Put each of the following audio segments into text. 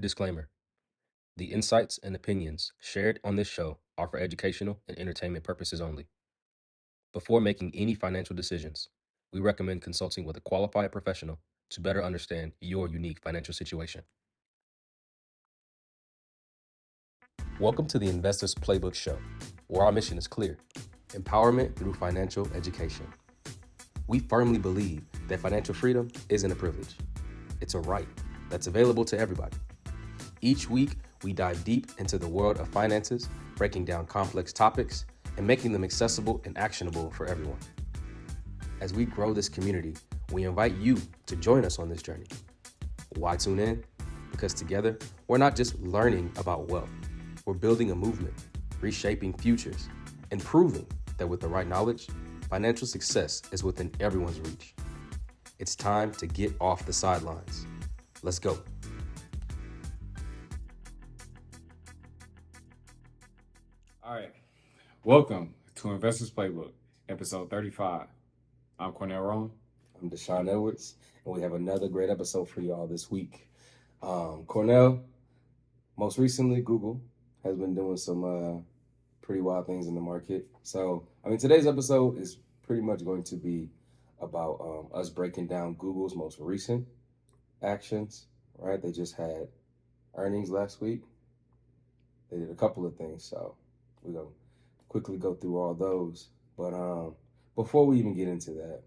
Disclaimer: the insights and opinions shared on this show are for educational and entertainment purposes only. Before making any financial decisions, we recommend consulting with a qualified professional to better understand your unique financial situation. Welcome to the Investors Playbook Show, where our mission is clear: empowerment through financial education. We firmly believe that financial freedom isn't a privilege, it's a right that's available to everybody. Each week, we dive deep into the world of finances, breaking down complex topics and making them accessible and actionable for everyone. As we grow this community, we invite you to join us on this journey. Why tune in? Because together, we're not just learning about wealth, we're building a movement, reshaping futures, and proving that with the right knowledge, financial success is within everyone's reach. It's time to get off the sidelines. Let's go. All right. Welcome to Investors Playbook, episode 35. I'm Cornell Rowan. I'm Deshaun Edwards, and we have another great episode for y'all this week. Cornell, most recently, Google has been doing some pretty wild things in the market. So, today's episode is pretty much going to be about us breaking down Google's most recent actions, right? They just had earnings last week. They did a couple of things, so we're going to quickly go through all those. But before we even get into that,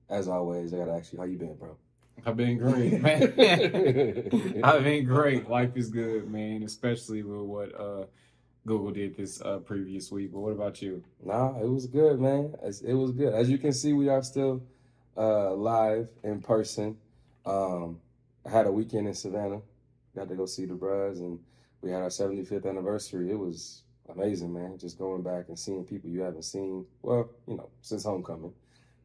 as always, I got to ask you, how you been, bro? I've been great, man. I've been great. Life is good, man, especially with what Google did this previous week. But what about you? Nah, it was good, man. It was good. As you can see, we are still live in person. I had a weekend in Savannah. Got to go see the bros, and we had our 75th anniversary. It was amazing, man. Just going back and seeing people you haven't seen, well, since homecoming,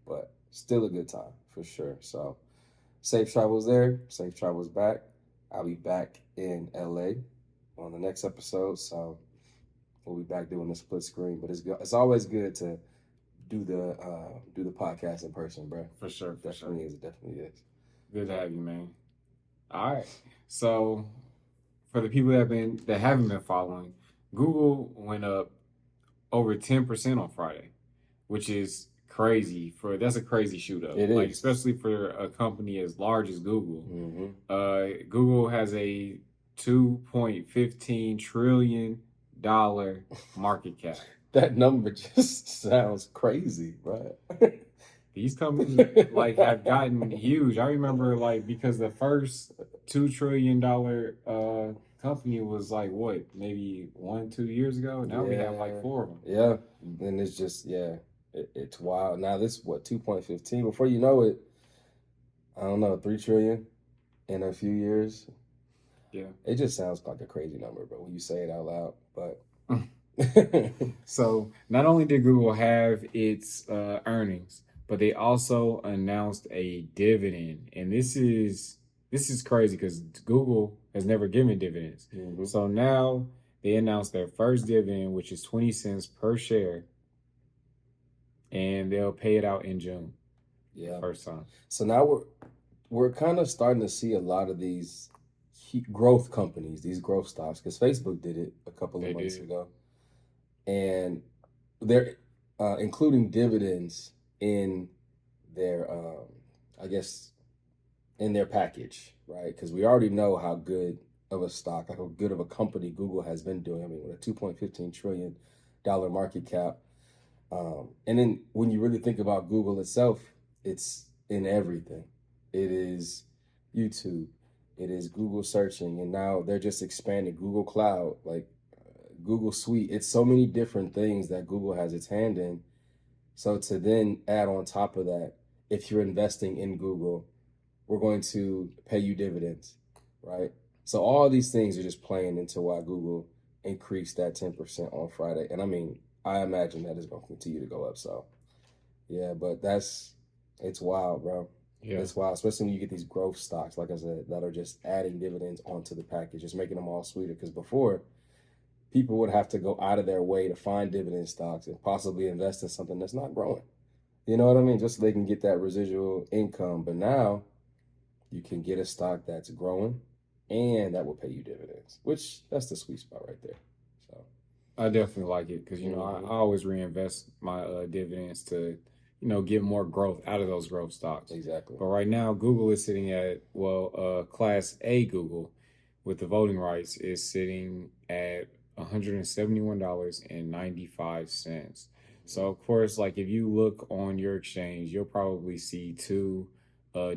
but still a good time for sure. So safe travels there, safe travels back. I'll be back in LA on the next episode, so we'll be back doing the split screen. But it's always good to do the podcast in person, bro. For sure. It definitely is. Good to have you, man. All right. So for the people that haven't been following, Google went up over 10% on Friday, which is crazy. That's a crazy shoot up. It is. Especially for a company as large as Google. Mm-hmm. Google has a $2.15 trillion market cap. That number just sounds crazy, right? These companies have gotten huge. I remember because the first $2 trillion company was maybe 1-2 years ago. Now we have 4 of them. Yeah, and it's just it's wild. Now this is what 2.15. Before you know it, I don't know, 3 trillion in a few years. Yeah, it just sounds like a crazy number, but when you say it out loud, but. So not only did Google have its earnings, but they also announced a dividend, and this is crazy because Google has never given dividends. Mm-hmm. So now they announced their first dividend, which is 20 cents per share, and they'll pay it out in June. Yeah, first time. So now we're kind of starting to see a lot of these growth companies, these growth stocks, because Facebook did it a couple of months ago, and they're including dividends in their, in their package, right? Because we already know how good of a stock, how good of a company Google has been doing. With a $2.15 trillion market cap. And then when you really think about Google itself, it's in everything. It is YouTube, it is Google searching, and now they're just expanding Google Cloud, Google Suite. It's so many different things that Google has its hand in. So to then add on top of that, if you're investing in Google, we're going to pay you dividends, right? So all these things are just playing into why Google increased that 10% on Friday. And I imagine that is going to continue to go up. So yeah, but it's wild, bro. Yeah. It's wild, especially when you get these growth stocks, like I said, that are just adding dividends onto the package, just making them all sweeter. Because before, people would have to go out of their way to find dividend stocks and possibly invest in something that's not growing. You know what I mean? Just so they can get that residual income. But now you can get a stock that's growing and that will pay you dividends, which that's the sweet spot right there. So I definitely like it because I always reinvest my dividends to get more growth out of those growth stocks. exactly. But right now, Google is sitting at Class A Google with the voting rights is sitting at $171.95. So of course, like if you look on your exchange, you'll probably see two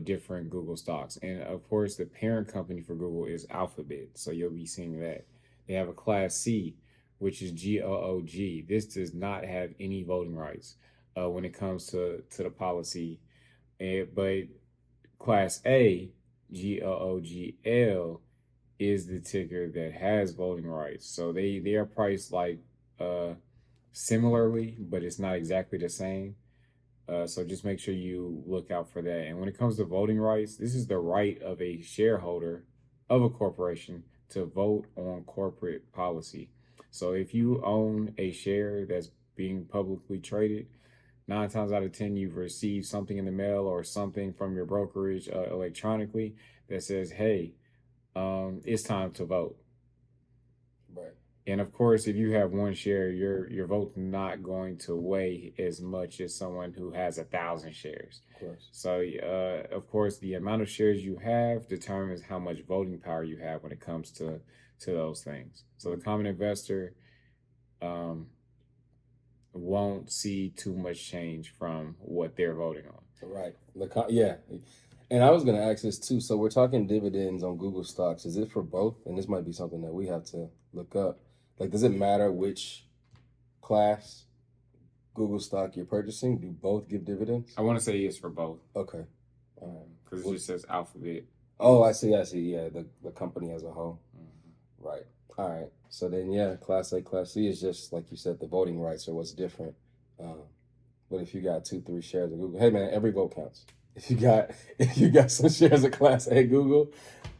different Google stocks, and of course, the parent company for Google is Alphabet. So you'll be seeing that they have a Class C, which is GOOG. This does not have any voting rights when it comes to the policy. But Class A, GOOGL, is the ticker that has voting rights. So they are priced like similarly, but it's not exactly the same. So just make sure you look out for that. And when it comes to voting rights, this is the right of a shareholder of a corporation to vote on corporate policy. So if you own a share that's being publicly traded, 9 times out of 10, you've received something in the mail or something from your brokerage electronically that says, hey, it's time to vote. Right. And of course, if you have one share, your vote's not going to weigh as much as someone who has 1,000 shares. Of course. So, of course, the amount of shares you have determines how much voting power you have when it comes to those things. So the common investor won't see too much change from what they're voting on. Right. Yeah. And I was going to ask this too. So we're talking dividends on Google stocks. Is it for both? And this might be something that we have to look up. Like, does it matter which class Google stock you're purchasing? Do both give dividends? I want to say yes for both. Okay. Because it just says Alphabet. Oh, I see. Yeah, the company as a whole. Mm-hmm. Right. All right. So then, yeah, Class A, Class C is just like you said, the voting rights are what's different. But if you got 2-3 shares of Google, hey man, every vote counts. If you got some shares of Class A Google,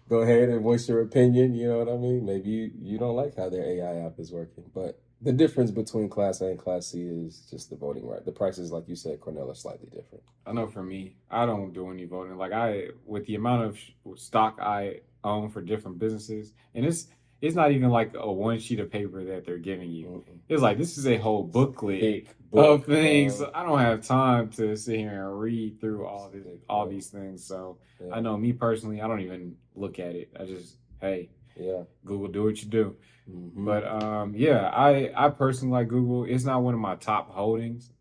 go ahead and voice your opinion. You know what I mean? Maybe you don't like how their AI app is working, but the difference between Class A and Class C is just the voting right. The prices, like you said, Cornell, are slightly different. I know for me, I don't do any voting. Like with the amount of stock I own for different businesses, and it's not even like a one sheet of paper that they're giving you. Mm-hmm. It's like this is a whole booklet of things. So I don't have time to sit here and read through all these things. So yeah. I know me personally, I don't even look at it. I just Google, do what you do. Mm-hmm. But yeah, I personally like Google. It's not one of my top holdings,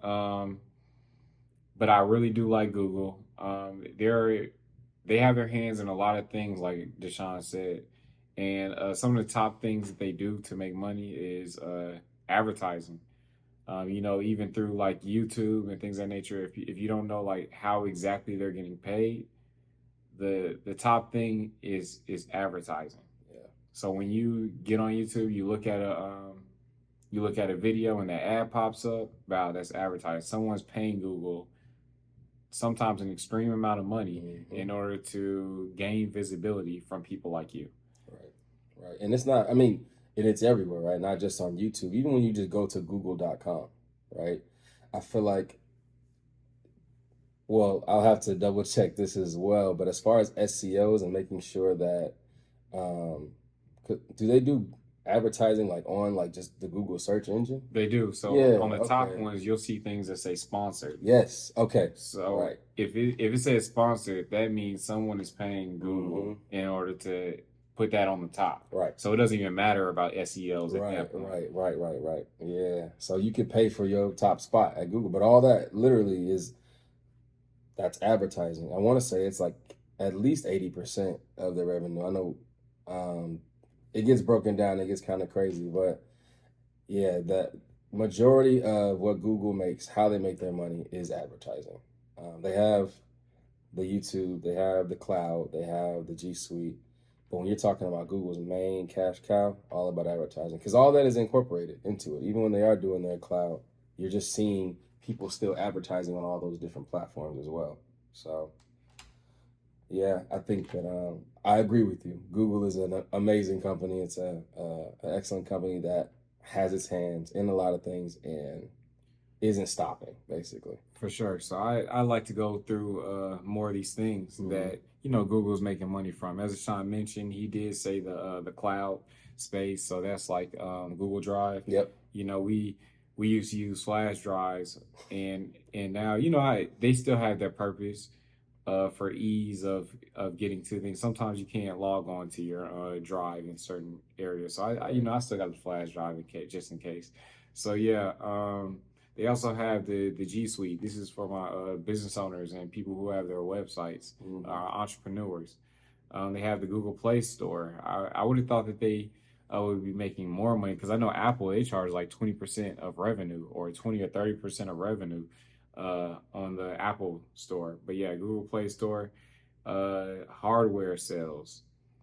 but I really do like Google. They have their hands in a lot of things, like Deshaun said, and some of the top things that they do to make money is advertising. Even through like YouTube and things of that nature. If you don't know like how exactly they're getting paid, the top thing is advertising. So when you get on YouTube, you look at a video and that ad pops up. Wow, that's advertising. Someone's paying Google sometimes an extreme amount of money in order to gain visibility from people like you. Right. And it's not, and it's everywhere, right? Not just on YouTube. Even when you just go to google.com, right? I feel like, well, I'll have to double check this as well. But as far as SEOs and making sure that, do they do advertising like on like just the Google search engine? They do. So on the top ones, you'll see things that say sponsored. Yes. Okay. So if it says sponsored, that means someone is paying Google in order to put that on the top. Right. So it doesn't even matter about SEOs at that point. Right. Yeah. So you can pay for your top spot at Google, but all that literally that's advertising. I want to say it's like at least 80% of their revenue. I know it gets broken down, it gets kind of crazy, but yeah, the majority of what Google makes, how they make their money is advertising. They have the YouTube, they have the cloud, they have the G Suite. But when you're talking about Google's main cash cow, all about advertising, because all that is incorporated into it. Even when they are doing their cloud, you're just seeing people still advertising on all those different platforms as well. So yeah, I think that I agree with you. Google is an amazing company. It's an excellent company that has its hands in a lot of things, and isn't stopping, basically. For sure. So I like to go through more of these things that Google's making money from. As Sean mentioned, he did say the cloud space. So that's like Google Drive. Yep. We used to use flash drives, and now they still have their purpose for ease of getting to things. Sometimes you can't log on to your drive in certain areas. So I still got the flash drive in case, just in case. So yeah. They also have the G Suite. This is for my business owners and people who have their websites, entrepreneurs. They have the Google Play Store. I would have thought that they would be making more money because I know Apple, they charge like 20% of revenue or 20 or 30% of revenue on the Apple Store. But yeah, Google Play Store, hardware sales.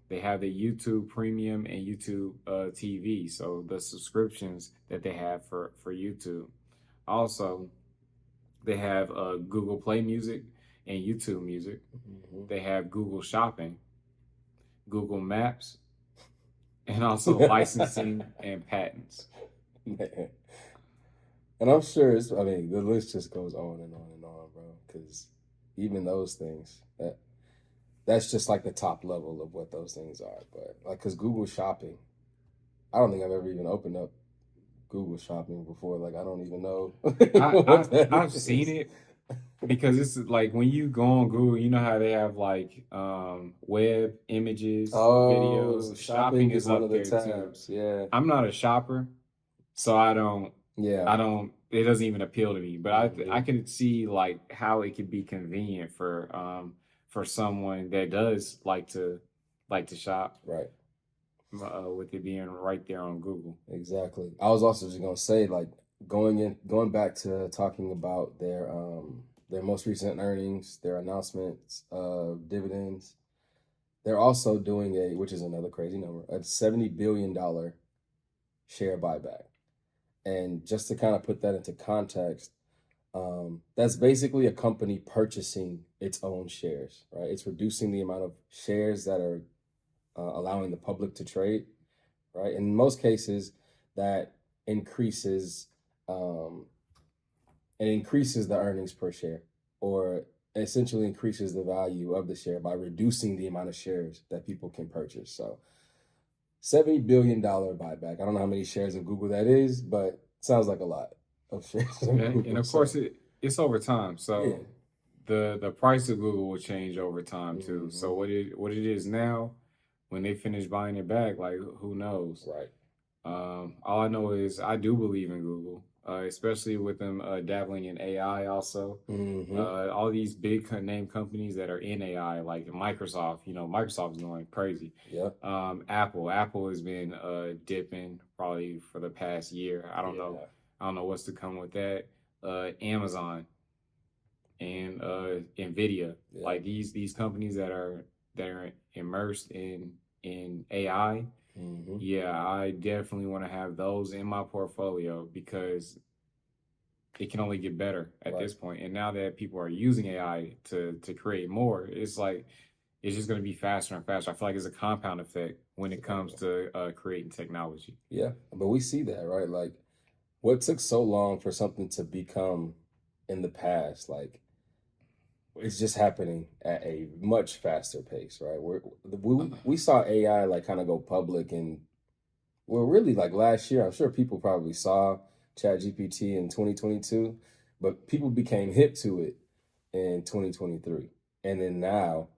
They have the YouTube Premium and YouTube TV. So the subscriptions that they have for YouTube. Also, they have Google Play Music and YouTube Music. They have Google Shopping, Google Maps, and also licensing and patents. Man. And I'm sure the list just goes on and on and on, bro. Because even those things, that's just like the top level of what those things are. But like, because Google Shopping, I don't think I've ever even opened up Google Shopping before. Like, I don't even know. I've seen it because it's like when you go on Google, you know how they have like web images, videos. Shopping is one up of the there tabs. too. Yeah. I'm not a shopper, so I don't. It doesn't even appeal to me. But I can see like how it could be convenient for someone that does like to shop. Right. With it being right there on Google. Exactly. I was also just gonna say, like, going back to talking about their most recent earnings, their announcements of dividends. They're also doing which is another crazy number, a $70 billion share buyback. And just to kind of put that into context, that's basically a company purchasing its own shares, right? It's reducing the amount of shares that are allowing the public to trade, right? In most cases, that increases the earnings per share, or essentially increases the value of the share by reducing the amount of shares that people can purchase. So $70 billion buyback. I don't know how many shares of Google that is, but it sounds like a lot of shares of Google. And of course, it's over time. So the price of Google will change over time too. So what it is now, when they finish buying it back, like who knows? Right. All I know is I do believe in Google, especially with them dabbling in AI also. All these big name companies that are in AI, like Microsoft, Microsoft is going crazy. Yep. Apple has been dipping probably for the past year. I don't know what's to come with that. Amazon and Nvidia, like these companies that are immersed in AI. Yeah, I definitely want to have those in my portfolio because it can only get better at this point. And now that people are using AI to create more, it's like it's just going to be faster and faster. I feel like it's a compound effect when it comes to creating technology. Yeah, but we see that, right? Like, what took so long for something to become in the past, like, it's just happening at a much faster pace, right? We saw AI like kind of go public, and really like last year. I'm sure people probably saw ChatGPT in 2022, but people became hip to it in 2023, and then now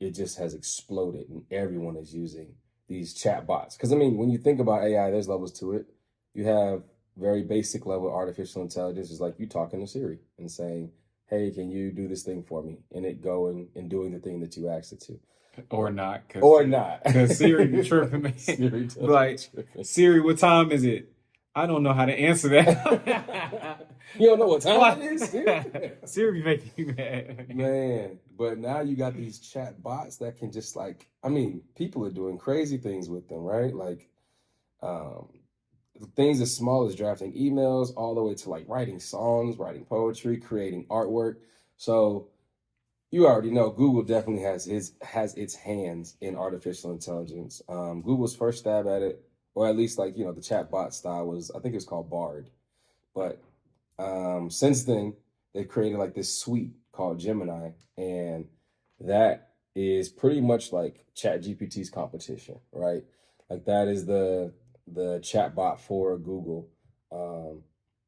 it just has exploded, and everyone is using these chat bots. Because I mean, when you think about AI, there's levels to it. You have very basic level artificial intelligence, is like you talking to Siri and saying, hey, can you do this thing for me? And it going and doing the thing that you asked it to. Or not. Because Siri be tripping, man. Siri, what time is it? I don't know how to answer that. You don't know what time it is? Siri be making you mad. Man, but now you got these chat bots that can just people are doing crazy things with them, right? Like, things as small as drafting emails all the way to like writing songs, writing poetry, creating artwork. So you already know Google definitely has its hands in artificial intelligence. Google's first stab at it, or at least the chatbot style was, I think it was called Bard. But Since then, they've created like this suite called Gemini, and that is pretty much like ChatGPT's competition, right? Like that is the chatbot for Google. Um,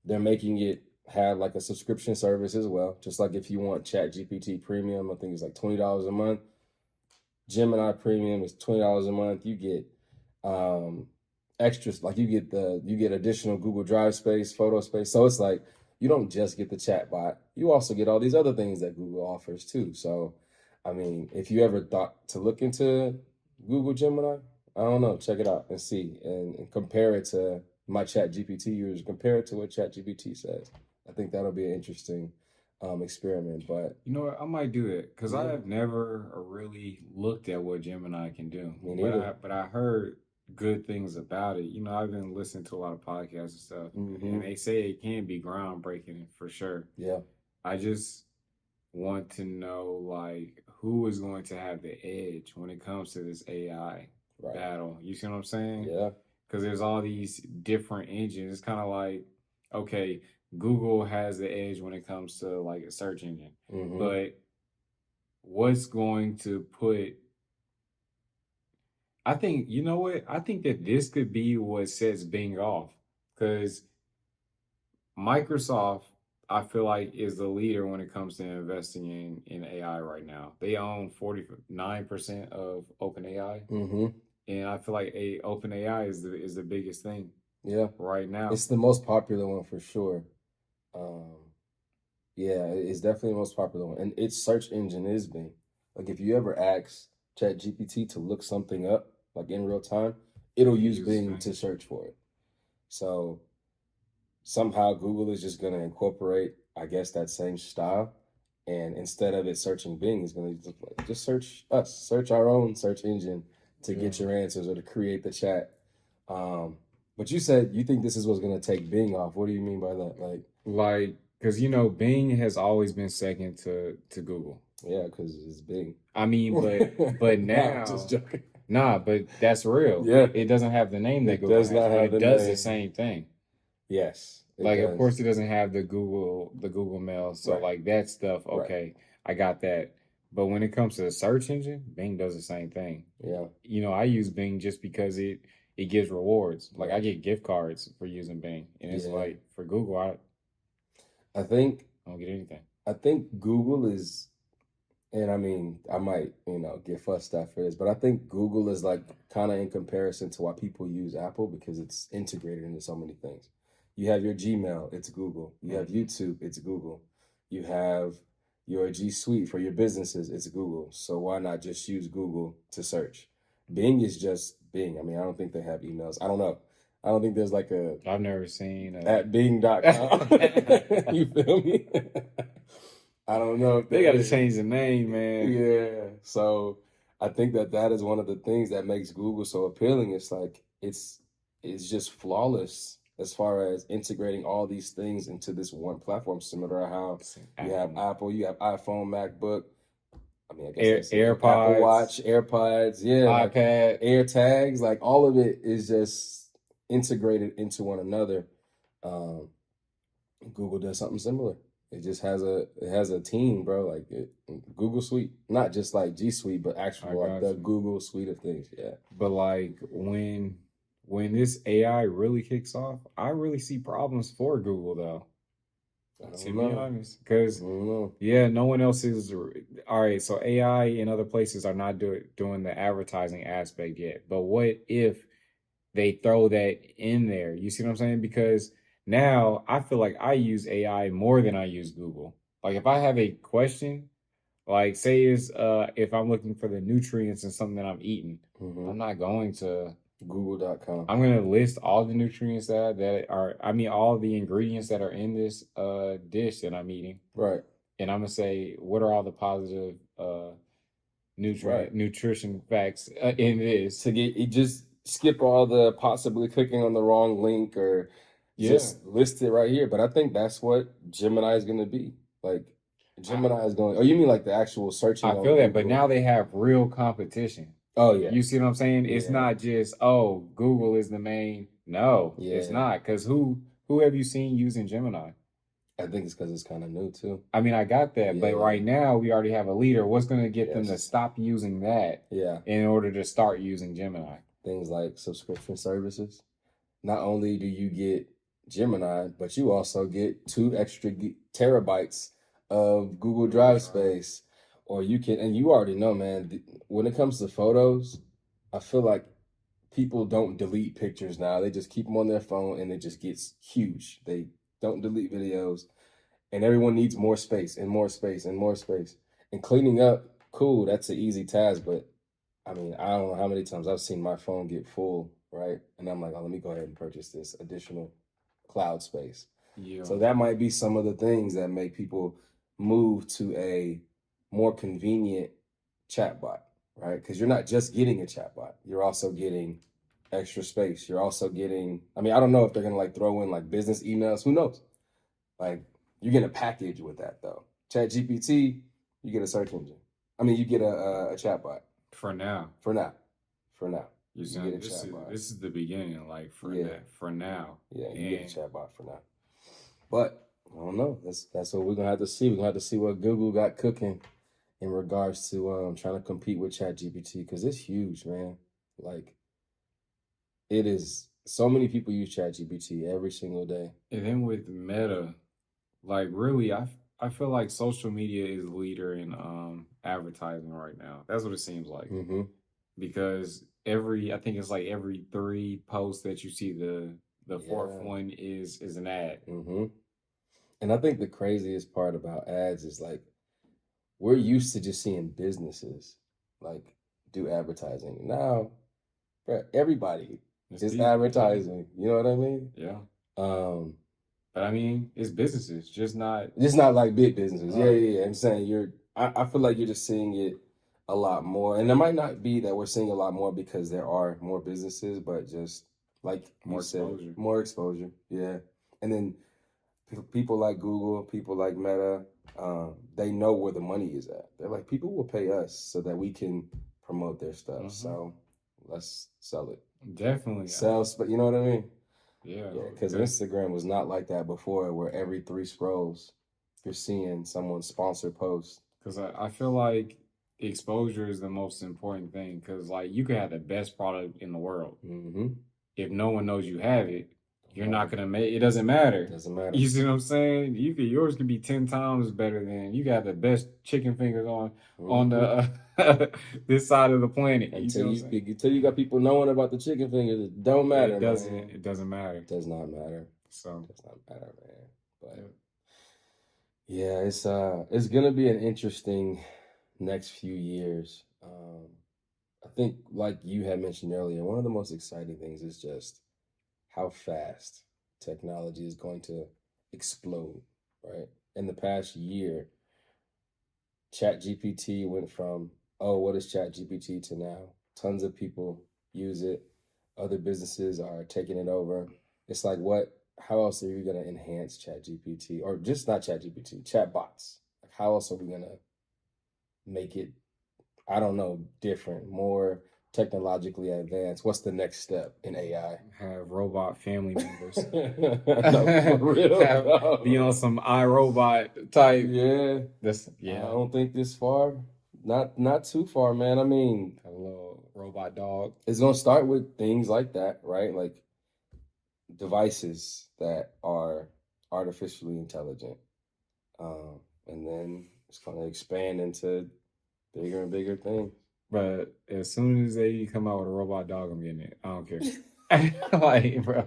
they're making it have like a subscription service as well. Just like if you want ChatGPT Premium, I think it's like $20 a month. Gemini Premium is $20 a month. You get um, extras, like you get additional Google Drive space, photo space. So it's like you don't just get the chat bot, you also get all these other things that Google offers too. So I mean, if you ever thought to look into Google Gemini, I don't know, check it out and see and compare it to my Chat GPT users, compare it to what Chat GPT says. I think that'll be an interesting experiment. But You know what? I might do that because I yeah, have never really looked at what Gemini can do. me But neither. I heard good things about it. You know, I've been listening to a lot of podcasts and stuff, Mm-hmm. and they say it can be groundbreaking for sure. Yeah, I just want to know like who is going to have the edge when it comes to this AI right. battle. You see what I'm saying? Yeah. Because there's all these different engines. It's kind of like, okay, Google has the edge when it comes to like a search engine, Mm-hmm. but what's going to put I think you know what? I think that this could be what sets Bing off because Microsoft, I feel like, is the leader when it comes to investing in AI right now. They own 49% of OpenAI, Mm-hmm. and I feel like OpenAI is the biggest thing Yeah. right now. It's the most popular one for sure. Um, yeah, it's definitely the most popular one. And its search engine is Bing. Like if you ever ask ChatGPT to look something up, like in real time, it'll It use uses Bing Bing. to search for it. So somehow Google is just gonna incorporate, I guess, that same style. And instead of it searching Bing, it's gonna just search us, search our own search engine to Yeah. get your answers or to create the chat. Um, but you said you think this is what's gonna take Bing off. What do you mean by that? Like, because you know, Bing has always been second to Google. Yeah, because it's Bing. I mean, but Nah, just now, joking. nah, but that's real. Yeah, It doesn't have the name that it Google does has, not but have it the does the name. same thing. Yes, it Like, of course, does. it doesn't have the Google Mail, so Right, like that stuff. right. Okay, I got that. But when it comes to the search engine, Bing does the same thing. Yeah, You know, I use Bing just because it gives rewards. Like I right. get gift cards for using Bing, and it's Yeah. like for Google, I think I don't get anything. I think Google is, and I mean, I might, get fussed at for this, but I think Google is like kind of in comparison to why people use Apple because it's integrated into so many things. You have your Gmail, it's Google. You have Hmm. YouTube, it's Google. You have your G Suite for your businesses, it's Google. So why not just use Google to search? Bing is just Bing. I mean, I don't think they have emails. I don't know. I don't think there's like a I've never seen at Bing.com. You feel me? I don't know if They there got to is. change the name, man. Yeah. So I think that is one of the things that makes Google so appealing. It's like it's just flawless as far as integrating all these things into this one platform. Similar to how It's you have Apple, Apple, you have iPhone, MacBook. I mean, I guess that's it. Apple AirPods, Watch, AirPods, yeah, like iPad. AirTags, like all of it is just integrated into one another. Um, Google does something similar. It has a team, bro. Like Google Suite, not just like G Suite, but I actual like got the you. Google Suite of things. Yeah, But like when this AI really kicks off, I really see problems for Google though. I To don't be know. honest, I because don't know. yeah, no one else is all right. So AI in other places are not doing the advertising aspect yet. But what if they throw that in there? You see what I'm saying? Because now I feel like I use AI more than I use Google. Like if I have a question, like say is if I'm looking for the nutrients in something that I'm eating, Hmm. I'm not going to Google.com. I'm gonna list all the nutrients that are I mean all the ingredients that are in this dish that I'm eating, Right, and I'm gonna say what are all the positive right. nutrition facts in this. To get you just skip all the possibly clicking on the wrong link or Yeah, just list it right here. But I think that's what Gemini is going to be. Like I Gemini is going. Oh, you mean like the actual searching I on feel that, but Google? now they have real competition. Oh yeah, You see what I'm saying? It's yeah, not just oh Google is the main. No, it's yeah. not because who have you seen using Gemini? I think it's because it's kind of new too. I mean, I got that, but Yeah. right now we already have a leader. What's going to get them to Yes. stop using that Yeah. in order to start using Gemini? Things like subscription services. Not only do you get Gemini, but you also get 2 extra terabytes of Google Drive space. Or you can, and you already know, man, when it comes to photos, I feel like people don't delete pictures now. They just keep them on their phone and it just gets huge. They don't delete videos, and everyone needs more space and more space and more space. And cleaning up, cool, that's an easy task, but I mean, I don't know how many times I've seen my phone get full, right? And I'm like, oh, let me go ahead and purchase this additional cloud space. Yeah. So that might be some of the things that make people move to a more convenient chatbot, right? Because you're not just getting a chatbot, you're also getting extra space. You're also getting, I mean, I don't know if they're gonna like throw in like business emails. Who knows? Like you're getting a package with that though. Chat GPT, you get a search engine. I mean, you get a chatbot. For now. For now. For now. You You get a this chatbot. this is the beginning, like for now. Yeah, you get a chatbot for now. But I don't know. That's what we're gonna have to see. We're gonna have to see what Google got cooking in regards to trying to compete with ChatGPT, because it's huge, man. Like it is, so many people use ChatGPT every single day. And then with Meta, like really, I feel like social media is the leader in advertising right now. That's what it seems like. Mm-hmm. Because I think it's like every 3 posts that you see, the fourth one is an ad. Mm-hmm. And I think the craziest part about ads is like we're used to just seeing businesses like do advertising. Now, everybody is advertising. You know what I mean? Yeah. Um, But I mean, it's businesses, just not like big businesses. Yeah. I'm saying I feel like you're just seeing it a lot more. And it might not be that we're seeing a lot more because there are more businesses, but just like more you said, exposure. more exposure. Yeah. And then people like Google, people like Meta, they know where the money is at. They're like, people will pay us so that we can promote their stuff. So let's sell it. Definitely. But you know what I mean? Yeah. Because Instagram was not like that before, where every 3 scrolls, you're seeing someone's sponsored post. Because I feel like exposure is the most important thing. Because like you could have the best product in the world. Mm-hmm. If no one knows you have it, you're not gonna make it. Doesn't matter. It doesn't matter. You see what I'm saying? Yours could be 10 times better than you got the best chicken fingers on the this side of the planet. Until you got people knowing about the chicken fingers, it don't matter. It doesn't matter. It does not matter. So it does not matter, man. But yeah, it's gonna be an interesting next few years. I think, like you had mentioned earlier, one of the most exciting things is just how fast technology is going to explode, right? In the past year, ChatGPT went from, oh, what is ChatGPT, to now tons of people use it. Other businesses are taking it over. It's like, how else are you going to enhance ChatGPT? Or just not ChatGPT, chatbots. Like, how else are we going to make it, I don't know, different, more technologically advanced? What's the next step in AI? Have robot family members. No, for real. Be on some iRobot type. Yeah. I don't think this far. Not too far, man. I mean, a little robot dog. It's gonna start with things like that, right? Like devices that are artificially intelligent, and then it's gonna expand into bigger and bigger things. But as soon as they come out with a robot dog, I'm getting it. I don't care. Like, bro.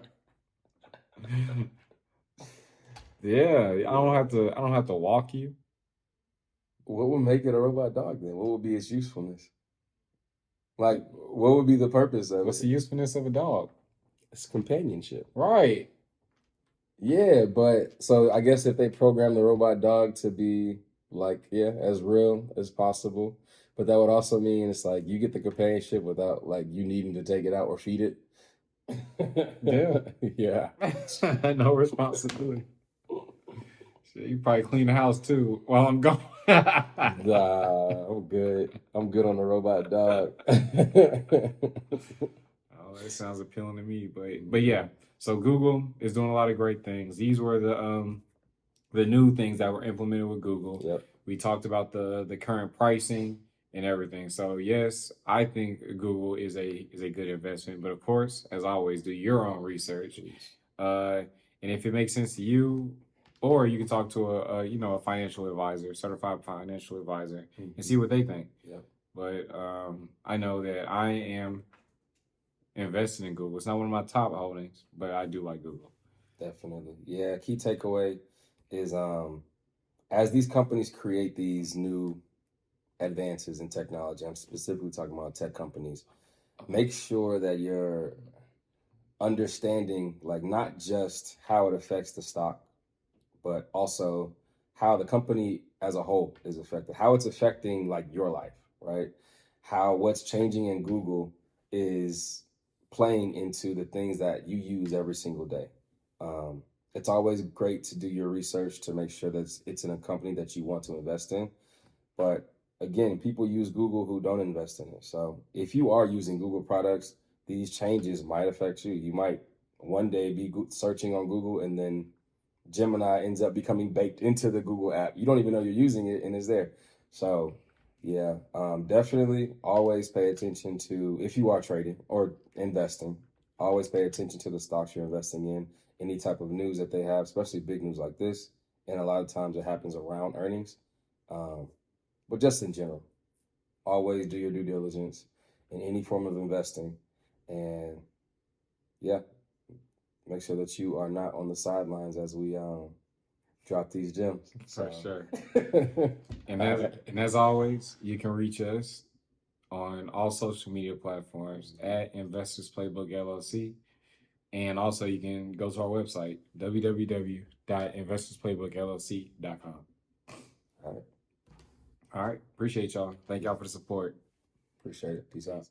Yeah, I don't have to walk you. What would make it a robot dog then? What would be its usefulness? Like, what would be the purpose of it? What's the usefulness of a dog? It's companionship. Right. Yeah, but so I guess if they program the robot dog to be like, as real as possible, but that would also mean it's like you get the companionship without like you needing to take it out or feed it. Yeah. No responsibility. You probably clean the house too while I'm gone. Nah, I'm good. I'm good on the robot dog. Oh, that sounds appealing to me. But yeah. So Google is doing a lot of great things. These were the the new things that were implemented with Google. Yep. We talked about the current pricing and everything. So yes, I think Google is a good investment. But of course, as always, do your own research. Uh, and if it makes sense to you, or you can talk to a financial advisor, certified financial advisor, and see what they think. Yep. But I know that I am investing in Google. It's not one of my top holdings, but I do like Google. Definitely. Yeah. Key takeaway is as these companies create these new advances in technology, I'm specifically talking about tech companies, make sure that you're understanding like not just how it affects the stock, but also how the company as a whole is affected, how it's affecting like your life, right? How what's changing in Google is playing into the things that you use every single day. It's always great to do your research to make sure that it's in a company that you want to invest in. But again, people use Google who don't invest in it. So if you are using Google products, these changes might affect you. You might one day be searching on Google and then Gemini ends up becoming baked into the Google app. You don't even know you're using it and it's there. So yeah, definitely always pay attention to, if you are trading or investing, always pay attention to the stocks you're investing in, any type of news that they have, especially big news like this. And a lot of times it happens around earnings. But just in general, always do your due diligence in any form of investing. And yeah, make sure that you are not on the sidelines as we drop these gems. For sure. And And as always, you can reach us on all social media platforms at Investors Playbook LLC. And also you can go to our website, www.investorsplaybookllc.com. All right. All right. Appreciate y'all. Thank y'all for the support. Appreciate it. Peace out.